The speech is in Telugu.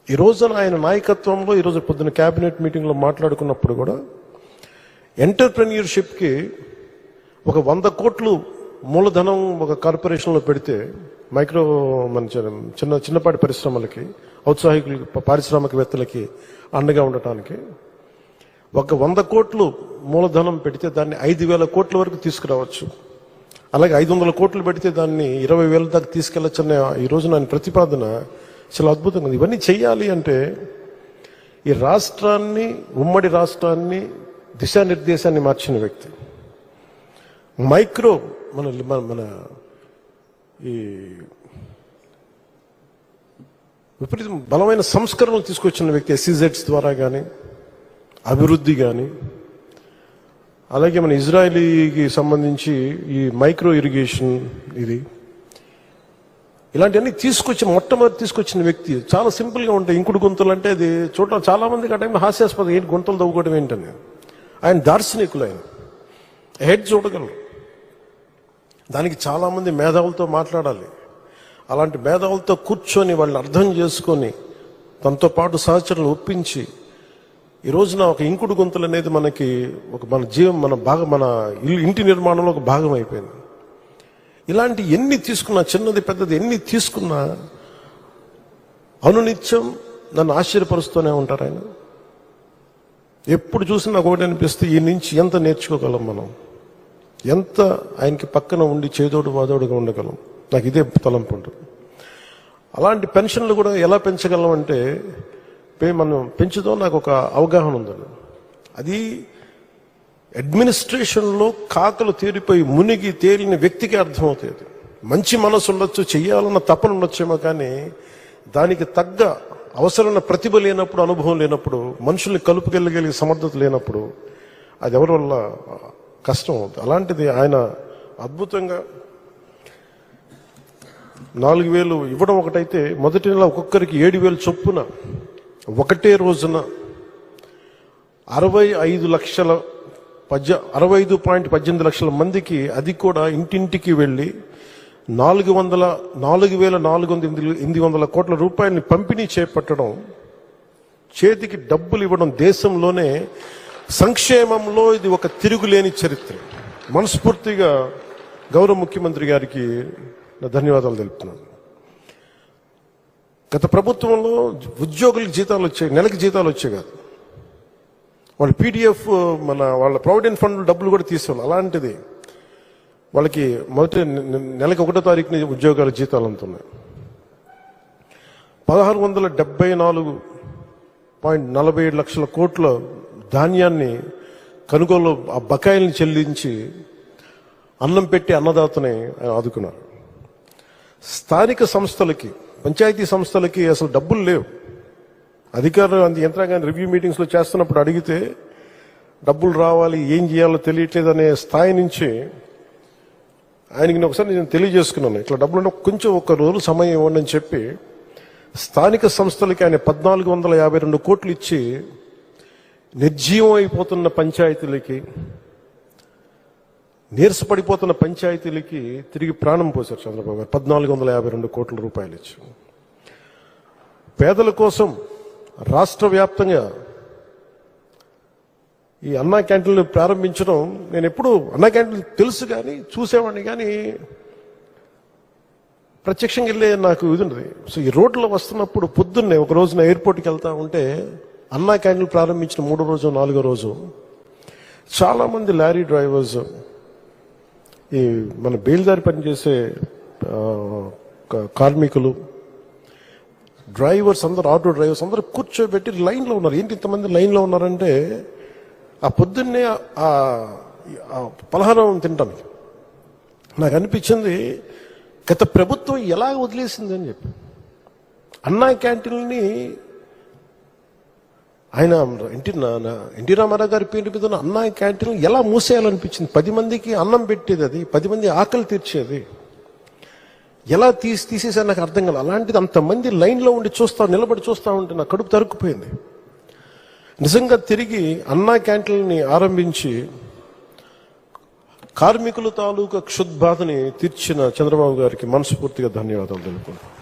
ఈ రోజున ఆయన నాయకత్వంలో ఈరోజు పొద్దున క్యాబినెట్ మీటింగ్లో మాట్లాడుకున్నప్పుడు కూడా ఎంటర్ప్రెన్యూర్షిప్కి ఒక 100 కోట్లు మూలధనం ఒక కార్పొరేషన్లో పెడితే మైక్రో మన చిన్నపాటి పరిశ్రమలకి ఔత్సాహికులకి పారిశ్రామికవేత్తలకి అండగా ఉండటానికి ఒక 100 కోట్లు మూలధనం పెడితే దాన్ని 5,000 కోట్ల వరకు తీసుకురావచ్చు. అలాగే 500 కోట్లు పెడితే దాన్ని 20,000 దాకా తీసుకెళ్లొచ్చన్న ఈ రోజు నా ప్రతిపాదన చాలా అద్భుతంగా ఉంది. ఇవన్నీ చెయ్యాలి అంటే ఈ రాష్ట్రాన్ని, ఉమ్మడి రాష్ట్రాన్ని దిశానిర్దేశాన్ని మార్చిన వ్యక్తి, మైక్రో మన మన ఈ విపరీతం బలమైన సంస్కరణలు తీసుకొచ్చిన వ్యక్తి SEZs ద్వారా కానీ, అభివృద్ధి కానీ, అలాగే మన ఇజ్రాయలీకి సంబంధించి ఈ మైక్రో ఇరిగేషన్ ఇలాంటివన్నీ మొట్టమొదటి తీసుకొచ్చిన వ్యక్తి. చాలా సింపుల్గా ఉంటాయి. ఇంకుడు గుంతలు అంటే అది చూడటం చాలా మందికి ఆ టైంలో హాస్యాస్పదం, ఏంటి గుంతలు తవ్వుకోవడం ఏంటని. ఆయన దార్శనికులు, ఆయన హెడ్ చూడగలరు. దానికి చాలామంది మేధావులతో మాట్లాడాలి. అలాంటి మేధావులతో కూర్చొని వాళ్ళని అర్థం చేసుకొని తనతో పాటు సహచరులు ఒప్పించి ఈ రోజున ఒక ఇంకుడు గుంతలు అనేది మనకి మన ఇంటి నిర్మాణంలో ఒక భాగం అయిపోయింది. ఇలాంటి ఎన్ని తీసుకున్నా, చిన్నది పెద్దది ఎన్ని తీసుకున్నా అనునిత్యం నన్ను ఆశ్చర్యపరుస్తూనే ఉంటారు ఆయన. ఎప్పుడు చూసినా నాకు ఒకటి అనిపిస్తే ఈ నుంచి ఎంత నేర్చుకోగలం మనం, ఎంత ఆయనకి పక్కన ఉండి చేదోడు వాదోడుగా ఉండగలం. నాకు ఇదే తలంపు ఉంటుంది. అలాంటి పెన్షన్లు కూడా ఎలా పెంచగలం అంటే మనం పెంచుదాం, నాకు ఒక అవగాహన ఉందండి. అది అడ్మినిస్ట్రేషన్లో కాకలు తీరిపోయి మునిగి తేలిన వ్యక్తికి అర్థమవుతుంది. మంచి మనసు ఉండొచ్చు, చెయ్యాలన్న తపన ఉండొచ్చేమో, కానీ దానికి తగ్గ అవసరమైన ప్రతిభ లేనప్పుడు, అనుభవం లేనప్పుడు, మనుషుల్ని కలుపుకెళ్ళగలిగే సమర్థత లేనప్పుడు అది ఎవరి వల్ల కష్టం అవుతుంది. అలాంటిది ఆయన అద్భుతంగా 4,000 ఇవ్వడం ఒకటైతే, మొదటి నెల ఒక్కొక్కరికి 7,000 చొప్పున ఒకటే రోజున 65.18 లక్షల మందికి, అది కూడా ఇంటింటికి వెళ్ళి 4,400 కోట్ల రూపాయలని పంపిణీ చేపట్టడం, చేతికి డబ్బులు ఇవ్వడం, దేశంలోనే సంక్షేమంలో ఇది ఒక తిరుగులేని చరిత్ర. మనస్ఫూర్తిగా గౌరవ ముఖ్యమంత్రి గారికి ధన్యవాదాలు తెలుపుతున్నాను. గత ప్రభుత్వంలో ఉద్యోగులకు జీతాలు వచ్చాయి, నెలకి జీతాలు వచ్చాయి కాదు, వాళ్ళ PDF వాళ్ళ ప్రావిడెంట్ ఫండ్ డబ్బులు కూడా తీసుకోవాలి. అలాంటిది వాళ్ళకి మొదటి నెలకి 1వ తారీఖున ఉద్యోగాల జీతాలు అందుతున్నాయి. 1,674.47 లక్షల కోట్ల ధాన్యాన్ని కొనుగోలు, ఆ బకాయిల్ని చెల్లించి అన్నం పెట్టి అన్నదాతని ఆదుకున్నారు. స్థానిక సంస్థలకి, పంచాయతీ సంస్థలకి అసలు డబ్బులు లేవు. అధికారులు యంత్రాంగాన్ని రివ్యూ మీటింగ్స్లో చేస్తున్నప్పుడు అడిగితే డబ్బులు రావాలి, ఏం చేయాలో తెలియట్లేదు అనే స్థాయి నుంచి ఆయనకి ఒకసారి నేను తెలియజేసుకున్నాను, ఇట్లా డబ్బులు కొంచెం ఒక రోజు సమయం ఇవ్వండి అని చెప్పి స్థానిక సంస్థలకి ఆయన 1,452 కోట్లు ఇచ్చి నిర్జీవం అయిపోతున్న పంచాయతీలకి, నీరసపడిపోతున్న పంచాయతీలకి తిరిగి ప్రాణం పోశారు చంద్రబాబు గారు. 1,452 కోట్ల రూపాయలు ఇచ్చి పేదల కోసం రాష్ట్ర వ్యాప్తంగా ఈ అన్నా క్యాంటీన్లు ప్రారంభించడం, నేను ఎప్పుడు అన్నా క్యాంటీన్లు తెలుసు కానీ, చూసేవాడిని కానీ ప్రత్యక్షంగా వెళ్ళే నాకు ఇది ఉండదు. సో ఈ రోడ్లో వస్తున్నప్పుడు పొద్దున్నే ఒక రోజున ఎయిర్పోర్ట్కి వెళ్తా ఉంటే అన్నా క్యాంటీన్లు ప్రారంభించిన 3వ రోజు 4వ రోజు చాలామంది లారీ డ్రైవర్స్, ఈ మన బేల్దారి పనిచేసే కార్మికులు, డ్రైవర్స్ అందరూ, ఆటో డ్రైవర్స్ అందరూ కూర్చోబెట్టి లైన్లో ఉన్నారు. ఏంటి ఇంతమంది లైన్లో ఉన్నారంటే ఆ పొద్దున్నే ఆ పలహారం తింటాను. నాకు అనిపించింది గత ప్రభుత్వం ఎలా వదిలేసింది అని చెప్పి. అన్నా క్యాంటీన్ని ఆయన ఎన్టీ రామారావు గారి పేరు మీద అన్నా క్యాంటీన్ ఎలా మూసేయాలనిపించింది. 10 మందికి అన్నం పెట్టేది, అది 10 మంది ఆకలి తీర్చేది, ఎలా తీసేసారు నాకు అర్థం కాదు. అలాంటిది అంతమంది లైన్లో ఉండి నిలబడి చూస్తూ ఉంటే నా కడుపు తరుక్కుపోయింది. నిజంగా తిరిగి అన్నా క్యాంటీన్ని ఆరంభించి కార్మికుల తాలూకా క్షుద్బాధని తీర్చిన చంద్రబాబు గారికి మనస్ఫూర్తిగా ధన్యవాదాలు తెలుపుకుంటున్నాను.